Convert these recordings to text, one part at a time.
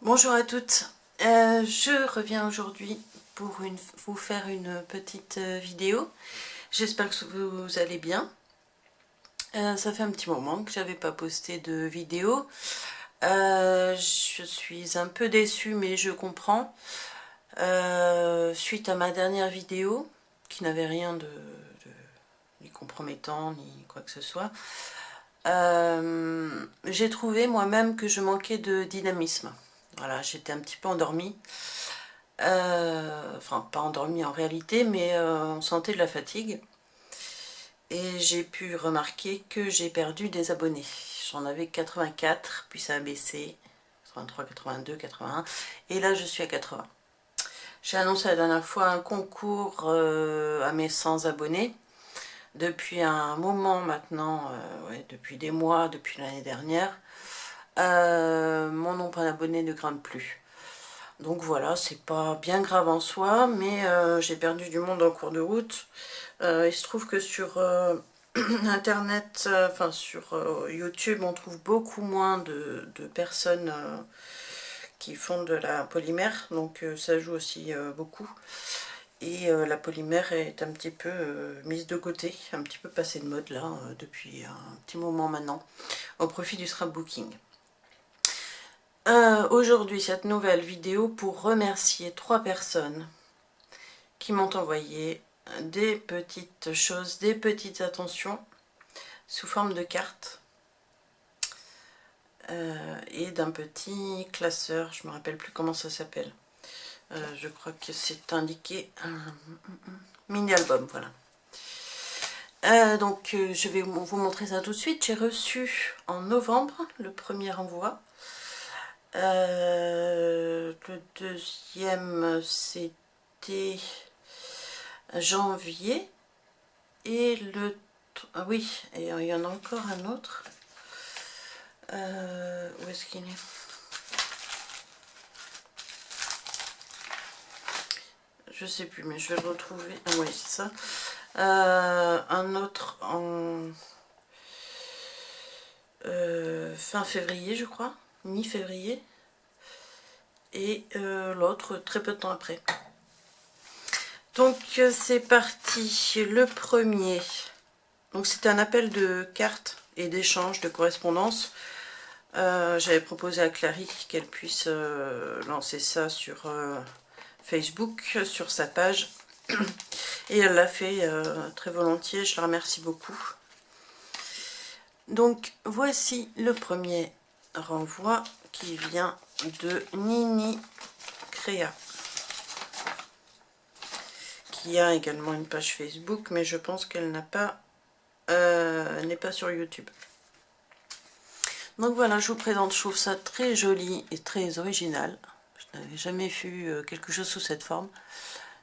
Bonjour à toutes, je reviens aujourd'hui pour vous faire une petite vidéo. J'espère que vous allez bien. Ça fait un petit moment que j'avais pas posté de vidéo. Je suis un peu déçue, mais je comprends. Suite à ma dernière vidéo, qui n'avait rien ni compromettant, ni quoi que ce soit, j'ai trouvé moi-même que je manquais de dynamisme. Voilà, j'étais un petit peu endormie. Enfin, pas endormie en réalité, mais on sentait de la fatigue. Et j'ai pu remarquer que j'ai perdu des abonnés. J'en avais 84, puis ça a baissé. 83, 82, 81. Et là, je suis à 80. J'ai annoncé la dernière fois un concours à mes 100 abonnés. Depuis un moment maintenant, ouais, depuis des mois, depuis l'année dernière, mon nombre d'abonnés ne grimpe plus. Donc voilà, c'est pas bien grave en soi, mais j'ai perdu du monde en cours de route. Il se trouve que sur internet, enfin sur YouTube, on trouve beaucoup moins de personnes qui font de la polymère, donc ça joue aussi beaucoup. Et la polymère est un petit peu mise de côté, un petit peu passée de mode là, depuis un petit moment maintenant, au profit du scrapbooking. Aujourd'hui, cette nouvelle vidéo pour remercier 3 personnes qui m'ont envoyé des petites choses, des petites attentions sous forme de cartes et d'un petit classeur, je me rappelle plus comment ça s'appelle. Je crois que c'est indiqué mini album, voilà. Donc je vais vous montrer ça tout de suite. J'ai reçu en novembre le premier envoi. Le deuxième c'était janvier. Et le... Ah oui, et il y en a encore un autre. Où est-ce qu'il est? Je sais plus, mais je vais le retrouver. Ah oui, c'est ça. Un autre en fin février, je crois. Mi-février. Et l'autre très peu de temps après. Donc c'est parti. Le premier. Donc c'était un appel de cartes et d'échange de correspondance. J'avais proposé à Clary qu'elle puisse lancer ça sur Facebook, sur sa page. Et elle l'a fait très volontiers, je la remercie beaucoup. Donc voici le premier renvoi qui vient de Nini Créa, qui a également une page Facebook, mais je pense qu'elle n'a pas, n'est pas sur YouTube. Donc voilà, je vous présente, je trouve ça très joli et très original. Je n'avais jamais vu quelque chose sous cette forme,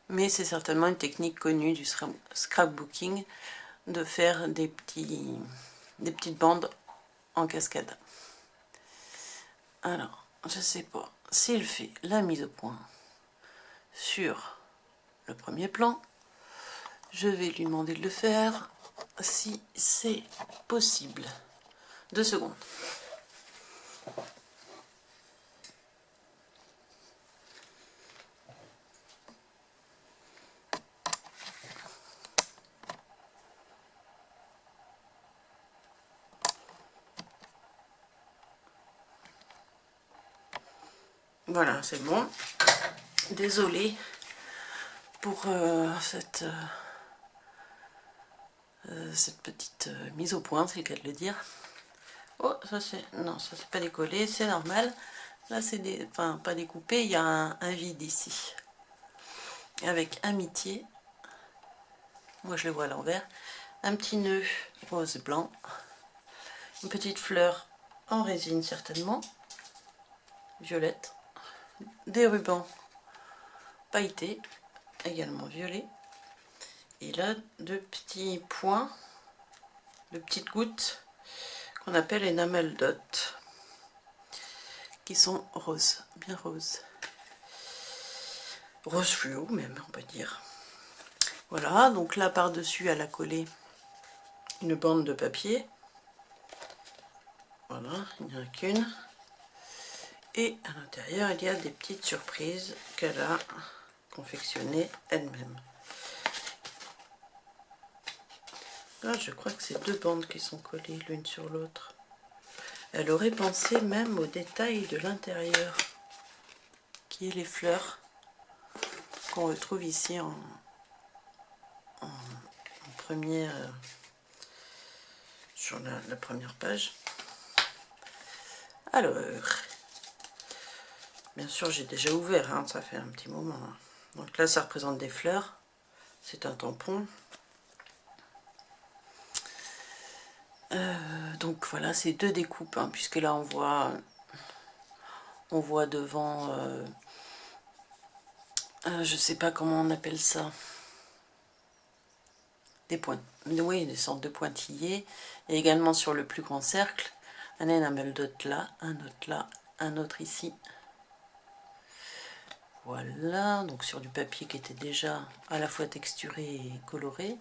mais c'est certainement une technique connue du scrapbooking de faire des petites bandes en cascade. Alors, je sais pas s'il fait la mise au point sur le premier plan. Je vais lui demander de le faire si c'est possible. 2 secondes. Voilà, c'est bon. Désolée pour cette petite mise au point, c'est le cas de le dire. Oh, ça c'est... Non, ça c'est pas décollé, c'est normal. Là c'est enfin, pas découpé, il y a un vide ici. Avec amitié, moi je le vois à l'envers, un petit nœud rose blanc, une petite fleur en résine certainement, violette, des rubans pailletés, également violets, et là 2 petits points, de petites gouttes qu'on appelle enamel dot, qui sont roses, bien roses, rose fluo même on peut dire. Voilà, donc là par dessus elle a collé une bande de papier, voilà, il n'y en a qu'une, Et à l'intérieur, il y a des petites surprises qu'elle a confectionnées elle-même. Ah, je crois que c'est 2 bandes qui sont collées l'une sur l'autre. Elle aurait pensé même aux détails de l'intérieur, qui est les fleurs qu'on retrouve ici en première, sur la première page. Alors, bien sûr, j'ai déjà ouvert, hein, ça fait un petit moment. Hein. Donc là, ça représente des fleurs. C'est un tampon. Donc voilà, c'est 2 découpes, hein, puisque là, on voit devant, je sais pas comment on appelle ça, des points, oui, des sortes de pointillés. Et également sur le plus grand cercle, un enamel dot là, un autre là, un autre ici. Voilà, donc sur du papier qui était déjà à la fois texturé et coloré.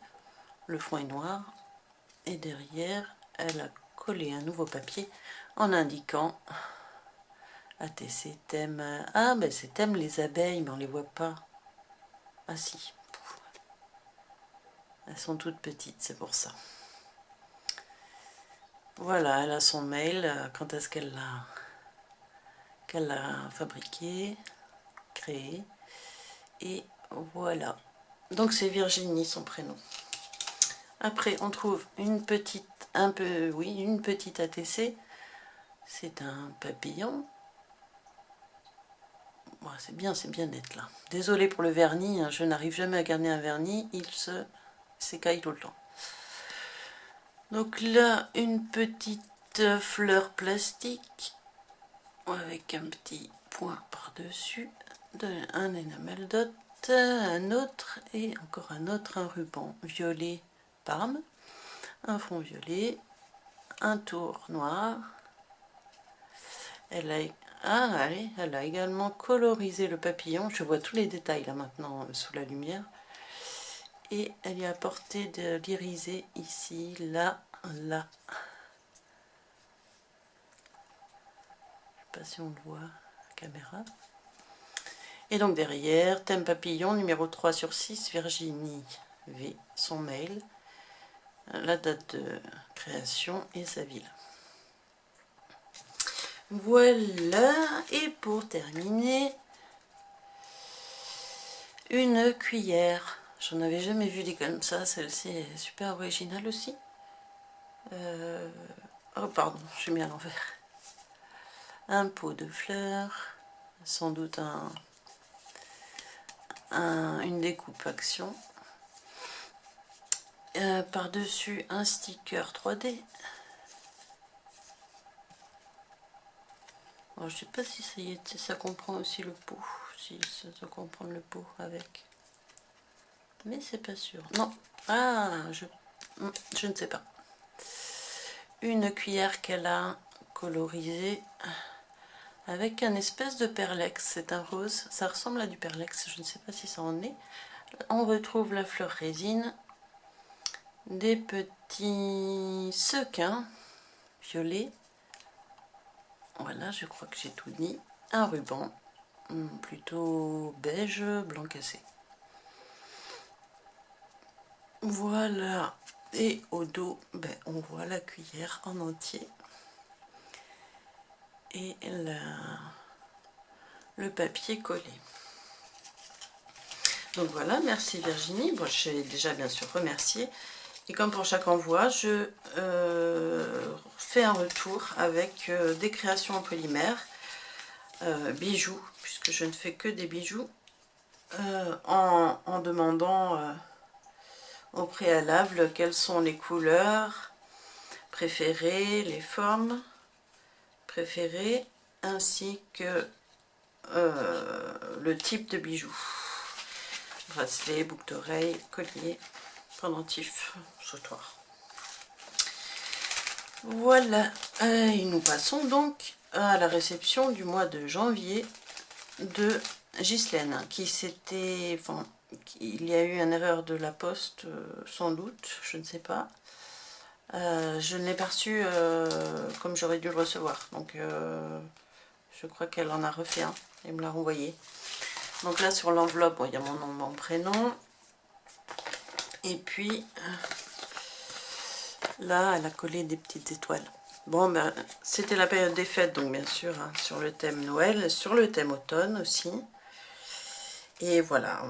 Le fond est noir. Et derrière, elle a collé un nouveau papier en indiquant ATC thème. Ah, ben c'est thème les abeilles, mais on les voit pas. Ah si. Elles sont toutes petites, c'est pour ça. Voilà, elle a son mail, quand est-ce qu'elle l'a fabriqué, créé. Et voilà. Donc c'est Virginie son prénom. Après on trouve une petite, une petite ATC. C'est un papillon. Ouais, c'est bien d'être là. Désolée pour le vernis, hein, je n'arrive jamais à garder un vernis, il s'écaille tout le temps. Donc là, une petite fleur plastique avec un petit point par-dessus, un enamel dot, un autre et encore un autre, un ruban violet parme, un fond violet, un tour noir. Elle a également colorisé le papillon. Je vois tous les détails là maintenant sous la lumière. Et elle y a apporté de l'irisé ici, là, là. Je ne sais pas si on le voit à la caméra. Et donc derrière, thème papillon, numéro 3/6, Virginie V, son mail, la date de création et sa ville. Voilà, et pour terminer, une cuillère. J'en avais jamais vu des comme ça, celle-ci est super originale aussi. Oh pardon, je suis mis à l'envers. Un pot de fleurs, sans doute une découpe action. Par-dessus un sticker 3D. Alors, je sais pas si ça comprend aussi le pot, si ça comprend le pot avec. Mais c'est pas sûr. Non. Ah, je ne sais pas. Une cuillère qu'elle a colorisée avec un espèce de perlex. C'est un rose. Ça ressemble à du perlex. Je ne sais pas si ça en est. On retrouve la fleur résine. Des petits sequins violets. Voilà, je crois que j'ai tout dit. Un ruban. Plutôt beige, blanc cassé. Voilà, et au dos, on voit la cuillère en entier et le papier collé. Donc voilà, merci Virginie. Bon, je l'ai déjà bien sûr remercié. Et comme pour chaque envoi, je fais un retour avec des créations en polymère, bijoux, puisque je ne fais que des bijoux, en demandant au préalable quelles sont les couleurs préférées, les formes préférées, ainsi que le type de bijoux. Bracelet, boucle d'oreille, collier, pendentif, sautoir. Voilà, et nous passons donc à la réception du mois de janvier de Ghislaine, qui s'était... Enfin, il y a eu une erreur de la poste, sans doute, je ne sais pas. Je ne l'ai pas reçu comme j'aurais dû le recevoir, donc Je crois qu'elle en a refait un et me l'a renvoyé. Donc là sur l'enveloppe, bon, il y a mon nom, mon prénom. Et puis là, elle a collé des petites étoiles. Bon, ben, c'était la période des fêtes, donc bien sûr, hein, sur le thème Noël, sur le thème automne aussi. Et voilà,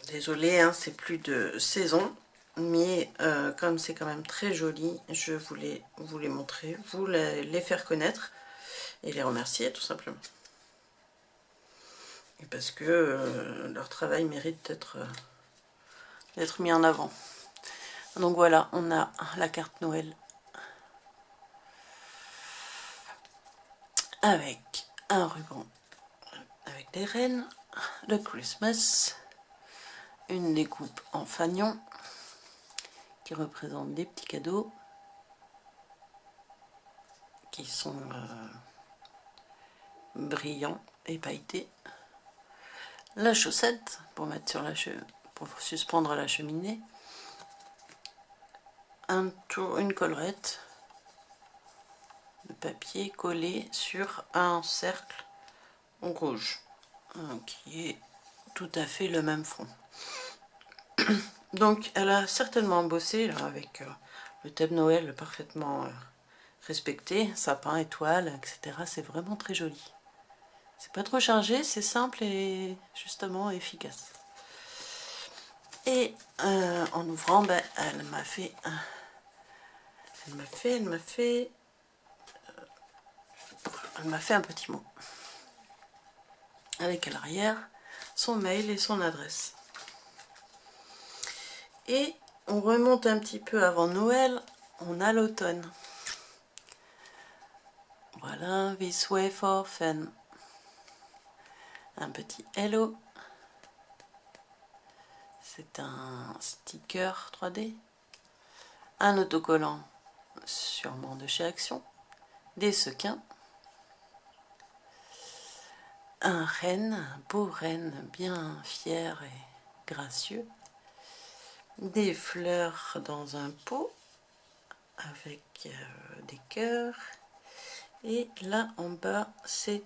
désolée, hein, c'est plus de saison, mais comme c'est quand même très joli, je voulais vous les montrer, vous les faire connaître et les remercier tout simplement. Et parce que leur travail mérite d'être mis en avant. Donc voilà, on a la carte Noël avec un ruban avec des rennes, le Christmas, une découpe en fanion qui représente des petits cadeaux qui sont brillants et pailletés, la chaussette pour mettre sur pour suspendre la cheminée, une collerette de papier collé sur un cercle rouge qui est tout à fait le même fond. Donc elle a certainement bossé là, avec le thème Noël parfaitement respecté, sapin, étoile, etc. C'est vraiment très joli. C'est pas trop chargé, c'est simple et justement efficace. Et en ouvrant, ben, elle m'a fait un petit mot avec à l'arrière son mail et son adresse. Et on remonte un petit peu avant Noël, on a l'automne. Voilà, This Way for Fun. Un petit hello. C'est un sticker 3D. Un autocollant, sûrement de chez Action. Des sequins. Un renne, un beau renne bien fier et gracieux. Des fleurs dans un pot avec des cœurs. Et là en bas, c'est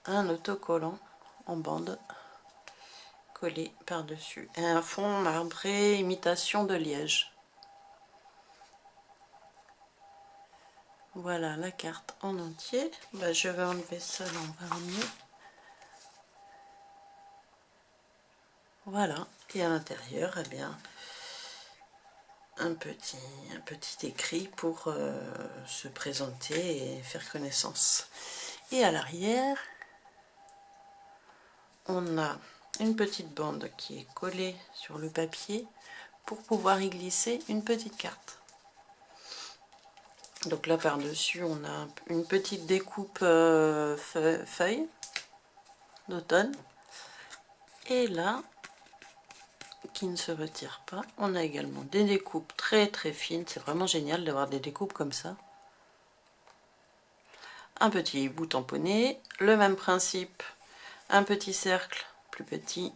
un autocollant en bande collé par-dessus. Et un fond marbré, imitation de liège. Voilà la carte en entier. Bah, je vais enlever ça, là on va revenir. Voilà. Et à l'intérieur, eh bien, un petit écrit pour se présenter et faire connaissance. Et à l'arrière, on a une petite bande qui est collée sur le papier pour pouvoir y glisser une petite carte. Donc là par-dessus, on a une petite découpe feuille d'automne. Et là, qui ne se retire pas, on a également des découpes très fines. C'est vraiment génial d'avoir des découpes comme ça. Un petit bout tamponné, le même principe, un petit cercle plus petit,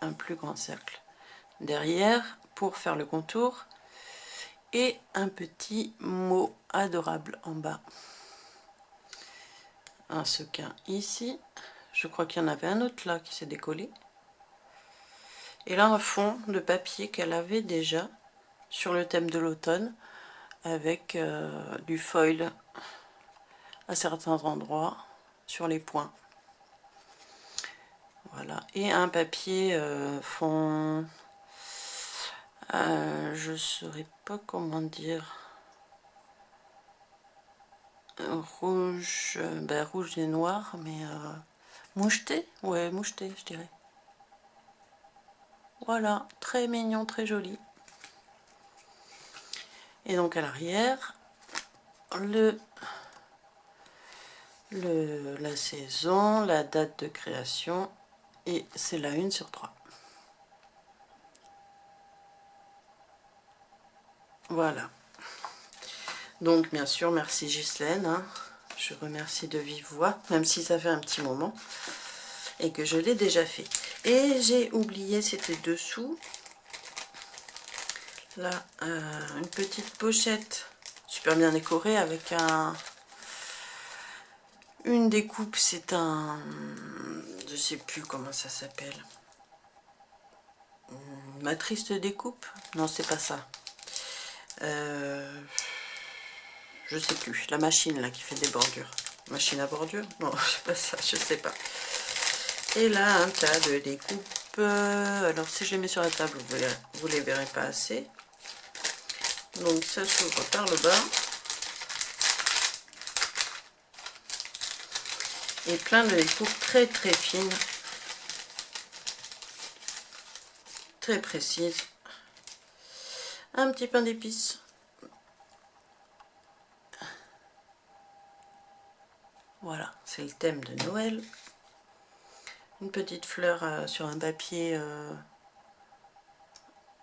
un plus grand cercle derrière pour faire le contour et un petit mot adorable en bas. Un sequin ici, je crois qu'il y en avait un autre là qui s'est décollé. Et là un fond de papier qu'elle avait déjà sur le thème de l'automne avec du foil à certains endroits sur les points. Voilà, et un papier fond, je ne saurais pas comment dire, rouge, rouge et noir, mais moucheté, ouais, moucheté je dirais. Voilà, très mignon, très joli. Et donc à l'arrière, la saison, la date de création, et c'est la 1/3. Voilà. Donc bien sûr, merci Ghislaine, hein. Je remercie de vive voix, même si ça fait un petit moment, et que je l'ai déjà fait. Et j'ai oublié, c'était dessous, là, une petite pochette super bien décorée avec Une découpe, c'est un... je sais plus comment ça s'appelle. Une matrice de découpe? Non, c'est pas ça. Je sais plus. La machine là qui fait des bordures. Machine à bordure? Non, c'est pas ça, je sais pas. Et là, un tas de découpes. Alors, si je les mets sur la table, vous les verrez pas assez. Donc, ça s'ouvre par le bas. Et plein de découpes très très fines. Très précises. Un petit pain d'épices. Voilà, c'est le thème de Noël. Une petite fleur sur un papier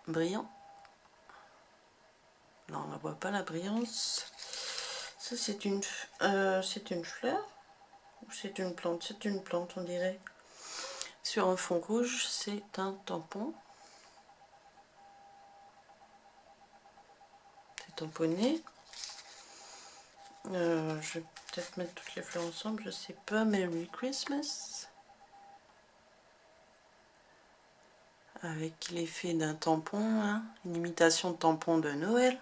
brillant. Là, on ne voit pas la brillance. Ça, c'est une fleur ou c'est une plante? C'est une plante, on dirait. Sur un fond rouge, c'est un tampon. C'est tamponné. Je vais peut-être mettre toutes les fleurs ensemble, je sais pas. Merry Christmas. Avec l'effet d'un tampon, hein, une imitation de tampon de Noël.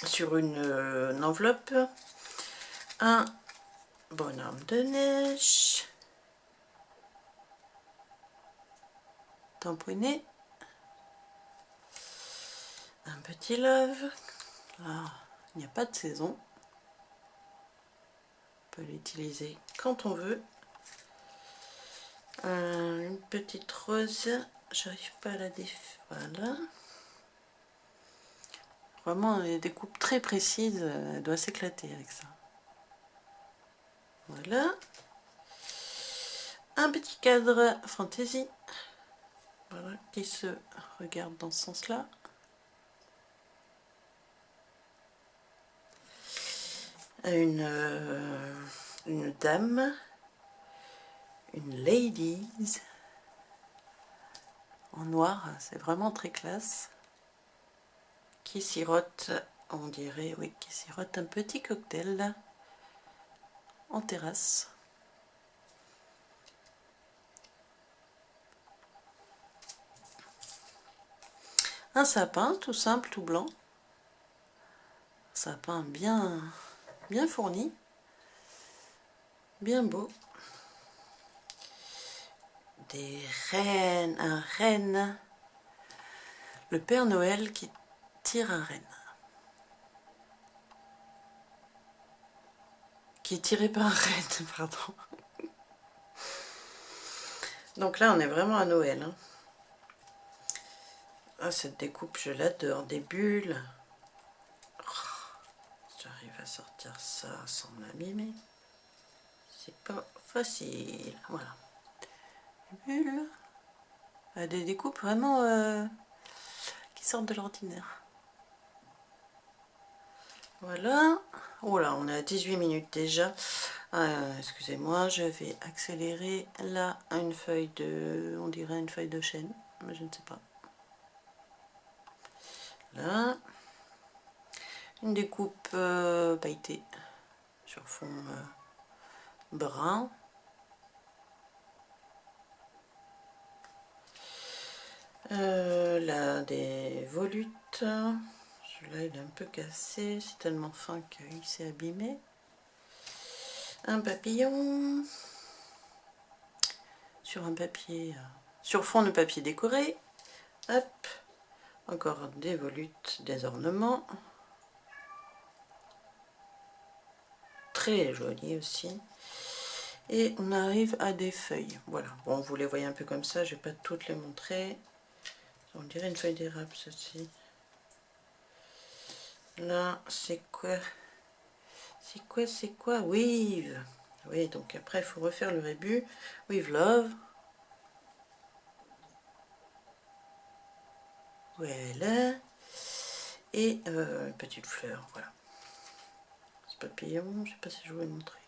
Sur une enveloppe. Un bonhomme de neige. Tamponné. Un petit love. Là, il n'y a pas de saison. On peut l'utiliser quand on veut. Une petite rose. J'arrive pas à la défaire. Voilà. Vraiment des découpes très précises. Elle doit s'éclater avec ça. Voilà. Un petit cadre fantaisie. Voilà, qui se regarde dans ce sens-là. Une dame, une ladies en noir, c'est vraiment très classe, qui sirote, on dirait, oui, qui sirote un petit cocktail en terrasse. Un sapin tout simple, tout blanc, sapin bien fourni, bien beau. Des rennes, un renne, le Père Noël qui tire un renne, qui est tiré par un renne, pardon. Donc là on est vraiment à Noël, hein. Ah, cette découpe je l'adore, des bulles. J'arrive à sortir ça sans m'abîmer, c'est pas facile. Voilà, bulles, des découpes vraiment qui sortent de l'ordinaire. Voilà. Oh là, on est à 18 minutes déjà. Excusez-moi, je vais accélérer. Là, une feuille de... on dirait une feuille de chêne, mais je ne sais pas. Là. Une découpe pailletée sur fond brun. Là, des volutes. Celui-là, il est un peu cassé. C'est tellement fin qu'il s'est abîmé. Un papillon. Sur un papier... sur fond de papier décoré. Hop. Encore des volutes, des ornements. Très joli aussi. Et on arrive à des feuilles. Voilà. Bon, vous les voyez un peu comme ça. Je ne vais pas toutes les montrer. On dirait une feuille d'érable, ceci. Là, c'est quoi? C'est quoi? Weave. Oui, donc après, il faut refaire le rébut. With Love. Voilà. Et une petite fleur, voilà. Ce papillon, je ne sais pas si je vous ai montré.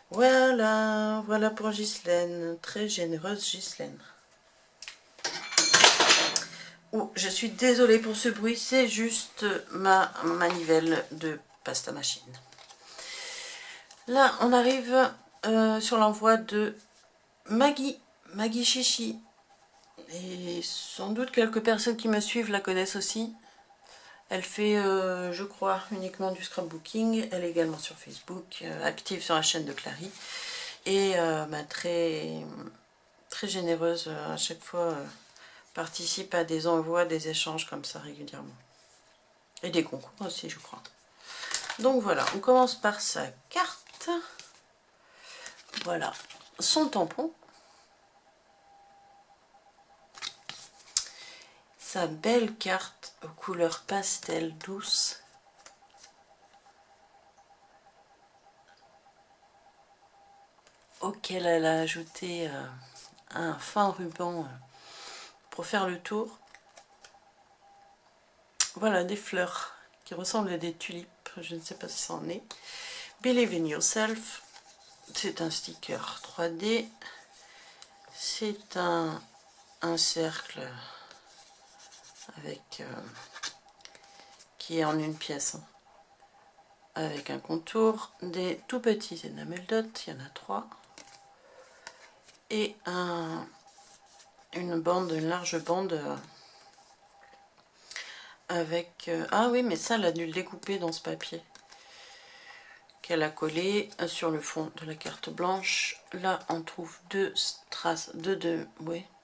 Voilà, voilà pour Ghislaine. Très généreuse Ghislaine. Oh, je suis désolée pour ce bruit, c'est juste ma manivelle de pasta machine. Là, on arrive sur l'envoi de Maggie Chichi. Et sans doute quelques personnes qui me suivent la connaissent aussi. Elle fait, je crois, uniquement du scrapbooking. Elle est également sur Facebook, active sur la chaîne de Clary. Et très, très généreuse à chaque fois. Participe à des envois, des échanges comme ça régulièrement. Et des concours aussi, je crois. Donc voilà, on commence par sa carte. Voilà, son tampon. Sa belle carte aux couleurs pastel douce. Auquel elle a ajouté un fin ruban pour faire le tour. Voilà, des fleurs qui ressemblent à des tulipes. Je ne sais pas si ça en est. Believe in Yourself. C'est un sticker 3D. C'est un cercle avec qui est en une pièce. Avec un contour, des tout petits enamel dots, il y en a 3. Et une bande, une large bande avec... ah oui, mais ça, elle a dû le découper dans ce papier qu'elle a collé sur le fond de la carte blanche. Là, on trouve deux traces, deux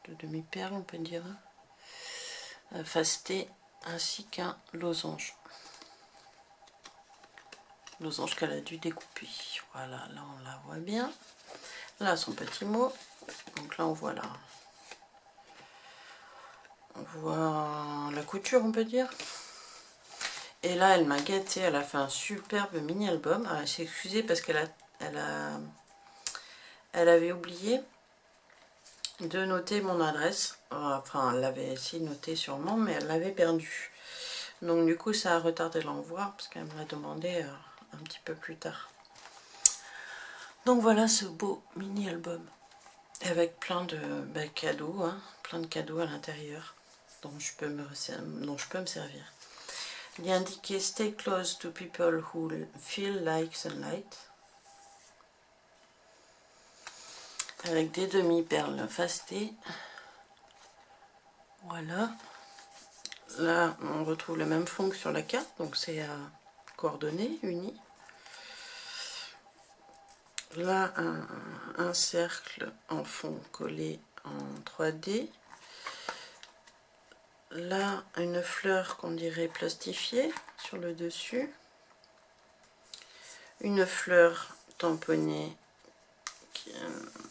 demi-perles, on peut dire, facetées, ainsi qu'un losange. Losange qu'elle a dû découper. Voilà, là, on la voit bien. Là, son petit mot. Donc là, on voit là. On voit la couture, on peut dire. Et là, elle m'a gâtée. Elle a fait un superbe mini-album. Elle s'est excusée parce qu'elle avait oublié de noter mon adresse. Enfin, elle l'avait essayé de noter sûrement, mais elle l'avait perdu. Donc du coup, ça a retardé l'envoi parce qu'elle me l'a demandé un petit peu plus tard. Donc voilà ce beau mini-album avec plein de cadeaux, hein, plein de cadeaux à l'intérieur dont je peux me servir. Il est indiqué Stay close to people who feel like sunlight. Avec des demi-perles facetées. Voilà. Là, on retrouve le même fond que sur la carte, donc c'est à coordonnées unies. Là, un cercle en fond collé en 3D. Là, une fleur qu'on dirait plastifiée sur le dessus. Une fleur tamponnée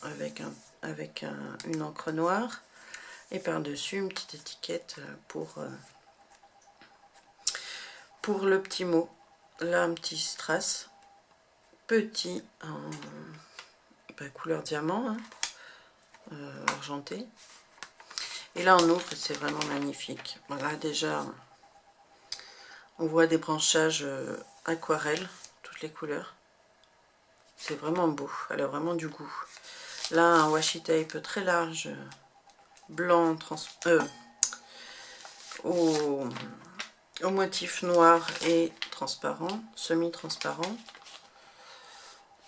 avec une encre noire. Et par-dessus, une petite étiquette pour le petit mot. Là, un petit strass. Petit en couleur diamant, hein, argenté. Et là, on ouvre, c'est vraiment magnifique. Voilà, déjà, on voit des branchages aquarelles, toutes les couleurs. C'est vraiment beau, elle a vraiment du goût. Là, un washi tape très large, blanc, au motif noir et transparent, semi-transparent.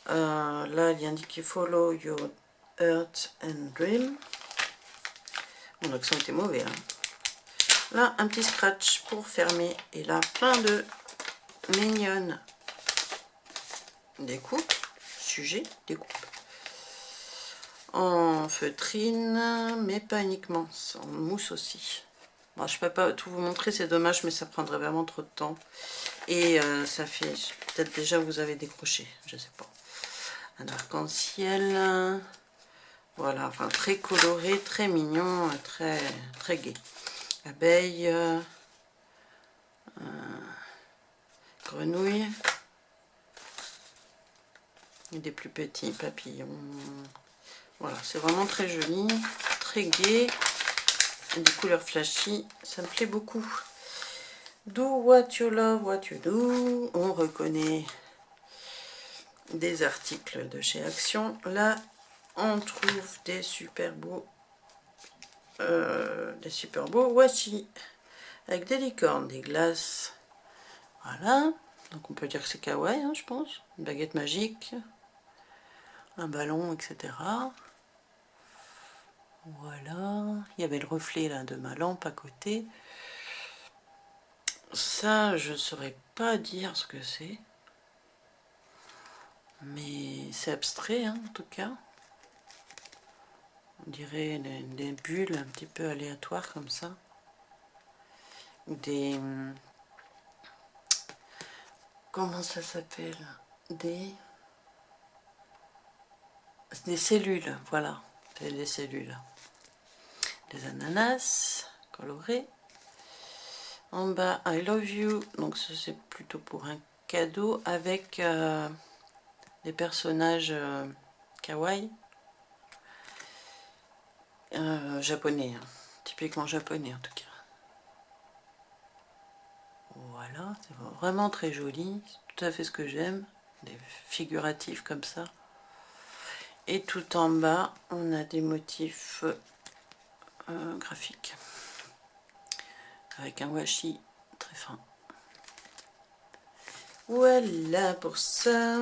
Là, il est indiqué Follow Your Heart and Dream. Mon accent était mauvais. Hein. Là, un petit scratch pour fermer. Et là, plein de mignonnes découpes. Sujet, découpe. En feutrine, mais pas uniquement. En mousse aussi. Bon, je ne peux pas tout vous montrer, c'est dommage, mais ça prendrait vraiment trop de temps. Et ça fait... Peut-être déjà vous avez décroché, je sais pas. Un arc-en-ciel... Voilà, enfin très coloré, très mignon, très gai. Abeille, grenouille, et des plus petits papillons. Voilà, c'est vraiment très joli, très gai, et des couleurs flashy, ça me plaît beaucoup. Do what you love, what you do. On reconnaît des articles de chez Action. Là, on trouve des super beaux des super beaux washi avec des licornes, des glaces. Voilà, donc on peut dire que c'est kawaii, hein, je pense. Une baguette magique, un ballon, etc. Voilà, il y avait le reflet là de ma lampe à côté. Ça, je ne saurais pas dire ce que c'est. Mais c'est abstrait, hein, en tout cas. On dirait des bulles un petit peu aléatoires comme ça. Des... Comment ça s'appelle? Des cellules, voilà. C'est des cellules. Des ananas colorés. En bas, I love you. Donc ça c'est plutôt pour un cadeau avec des personnages kawaii. Japonais, hein. Typiquement japonais en tout cas. Voilà, c'est vraiment très joli, c'est tout à fait ce que j'aime, des figuratifs comme ça. Et tout en bas, on a des motifs graphiques, avec un washi très fin. Voilà pour ça.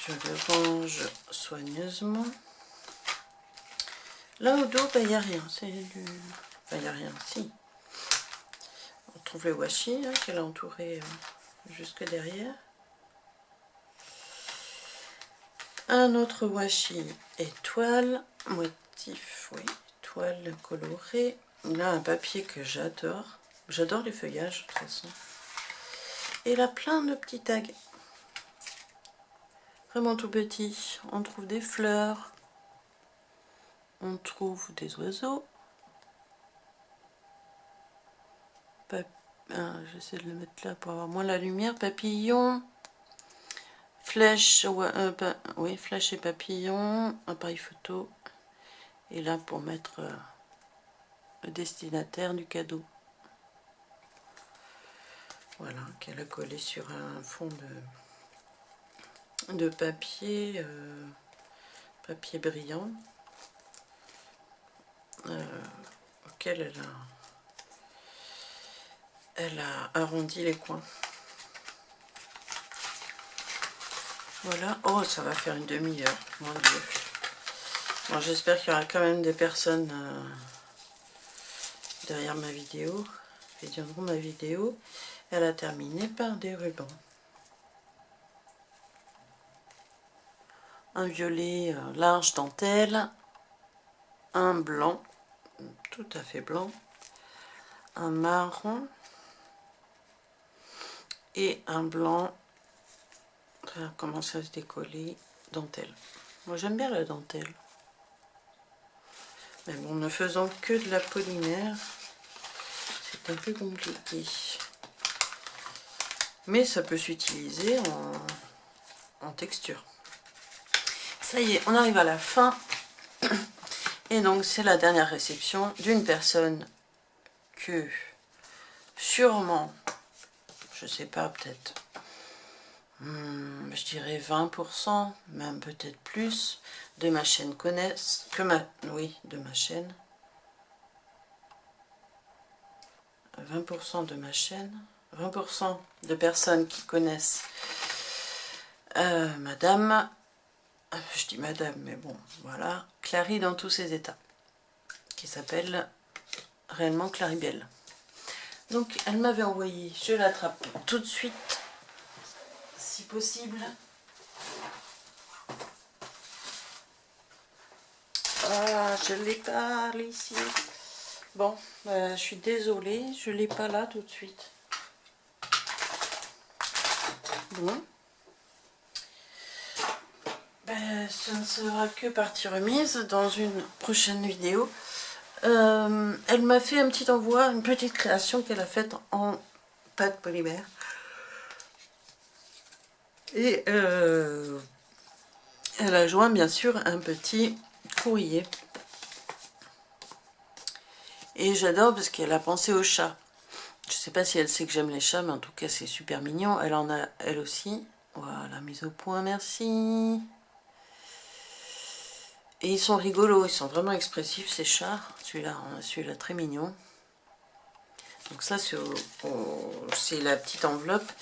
Je le range soigneusement. Là au dos, il n'y a rien, c'est du... il n'y a rien, si. On trouve le washi hein, qu'elle a entouré jusque derrière. Un autre washi étoile, motif, oui, étoile colorée. Là, un papier que j'adore. J'adore les feuillages, de toute façon. Et là, plein de petits tags. Vraiment tout petits. On trouve des fleurs. On trouve des oiseaux. J'essaie de le mettre là pour avoir moins la lumière. Papillons. Flèche, oui, flèche et papillon. Appareil photo. Et là, pour mettre le destinataire du cadeau. Voilà, qu'elle a collé sur un fond de papier, papier brillant, auquel elle a arrondi les coins. Voilà, oh ça va faire une demi-heure, mon Dieu. Bon, j'espère qu'il y aura quand même des personnes derrière ma vidéo, qui visionneront ma vidéo. Elle a terminé par des rubans. Un violet large dentelle, un blanc, tout à fait blanc, un marron et un blanc. Ça commence à se décoller, dentelle. Moi j'aime bien la dentelle. Mais bon, ne faisant que de la polymère, c'est un peu compliqué. Mais ça peut s'utiliser en texture. Ça y est, on arrive à la fin. Et donc c'est la dernière réception d'une personne que sûrement, je sais pas, peut-être, je dirais 20%, même peut-être plus, de ma chaîne connaissent, de ma chaîne, 20% de ma chaîne, 20% de personnes qui connaissent madame, je dis madame, mais bon, voilà, Clary dans tous ses états, qui s'appelle réellement Claribelle. Donc elle m'avait envoyé, je l'attrape tout de suite, si possible. Ah, je l'ai pas ici. Bon, je suis désolée, je l'ai pas là tout de suite. Bon. Ce ne sera que partie remise dans une prochaine vidéo. Elle m'a fait un petit envoi, une petite création qu'elle a faite en pâte polymère. Et elle a joint bien sûr un petit courrier. Et j'adore parce qu'elle a pensé au chat. Je sais pas si elle sait que j'aime les chats, mais en tout cas c'est super mignon. Elle en a elle aussi. Voilà, mise au point, merci. Et ils sont rigolos, ils sont vraiment expressifs ces chats. Celui-là très mignon. Donc ça c'est la petite enveloppe.